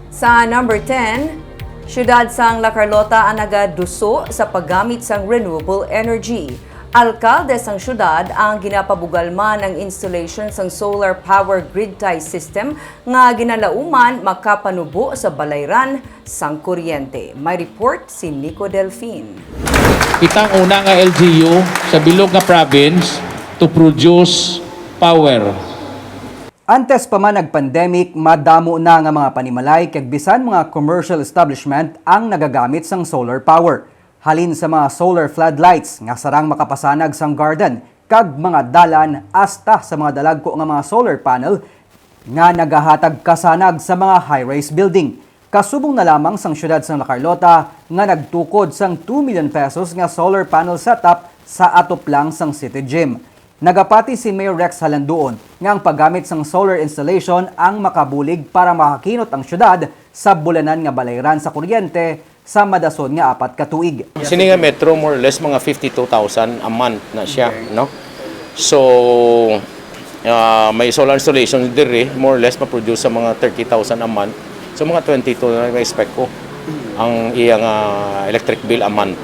Sa number 10, siyudad sang La Carlota ang nagaduso sa paggamit sang renewable energy. Alkalde sang siyudad ang ginapabugalman ng installation sang solar power grid tie system nga ginalauman makapanubo sa balayran sang kuryente. May report si Nico Delfin. Itang una nga LGU sa bilog nga province to produce power. Antes pa man nag-pandemic, madamo na nga mga panimalay kag bisan mga commercial establishment ang nagagamit sang solar power. Halin sa mga solar floodlights nga sarang makapasanag sang garden kag mga dalan hasta sa mga dalagko nga mga solar panel nga nagahatag kasanag sa mga high-rise building. Kasubong na lamang sang siyudad sang La Carlota nga nagtukod sang 2 million pesos nga solar panel setup sa atop lang sang city gym. Nagapati si Mayor Rex Halanduon nga ang paggamit sang solar installation ang makabulig para makakinot ang syudad sa bulanan nga balayran sa kuryente sa madason nga 4 ka tuig. Sini nga metro more or less mga 52,000 a month na siya, no? So may solar installation dire more or less ma-produce sa mga 30,000 a month. So mga 22 na expect ko ang iyang electric bill a month.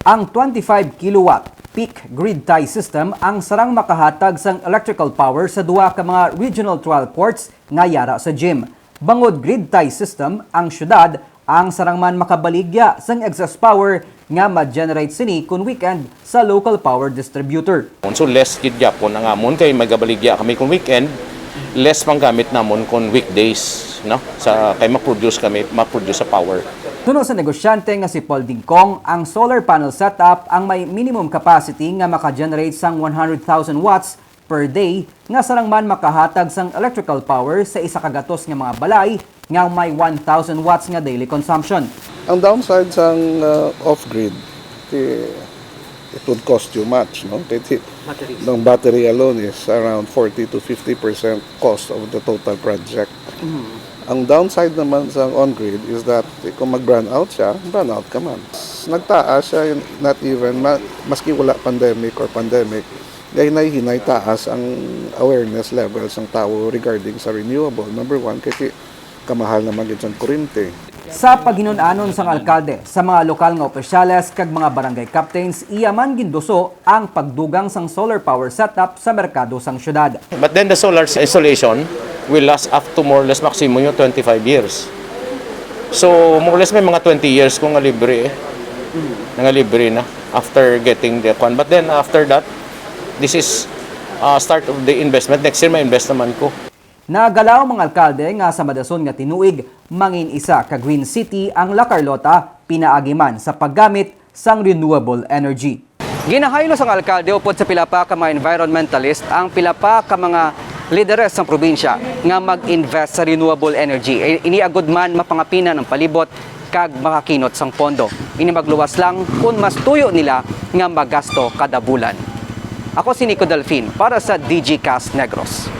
Ang 25 kilowatt peak grid tie system ang sarang makahatag sang electrical power sa duha ka mga regional trial ports nga yara sa gym. Bangod grid tie system, ang syudad ang sarang man makabaligya sang excess power nga ma-generate sini kun weekend sa local power distributor. So less gid gyapon ang amon kay magabaligya kami kun weekend, less pang gamit namon kun weekdays, no? Sa kay ma-produce sa power. Tuno sa negosyante nga si Paul Dingkong, ang solar panel setup ang may minimum capacity nga maka-generate sang 100,000 watts per day nga sarang man makahatag sang electrical power sa isa ka gatos nga mga balay nga may 1,000 watts nga daily consumption. Ang downside sang off-grid, it would cost you much, no? The battery alone is around 40 to 50% cost of the total project. Ang downside naman sa on-grid is that kung mag-brown out siya, brown out ka man. Nagtaas siya, not even, maski wala pandemic or pandemic, hinay taas ang awareness levels ng tao regarding sa renewable. Number one, kasi kamahal naman yun sa kuryente. Sa paghinunanon sang alkalde sa mga lokal nga opisyales kag mga barangay captains, iyaman ginduso ang pagdugang sang solar power setup sa merkado sang syudad. But then the solar installation will last up to more or less maximum yung 25 years. So more or less may mga 20 years kung nga libre nga libre na after getting the one. But then after that, this is start of the investment. Next year may invest naman ko. Nagalaw mga alkalde nga sa madason nga tinuig, mangin isa ka Green City ang La Carlota pinaagiman sa paggamit sang renewable energy. Ginahaylo sang alkalde upod sa pila pa ka mga environmentalist ang pila pa ka mga lideres ng probinsya nga mag-invest sa renewable energy. Iniagod man mapangapina ng palibot kag makakinot sang pondo. Ini magluwas lang kung mas tuyo nila nga magasto kada bulan. Ako si Nico Delfin para sa DG Cast Negros.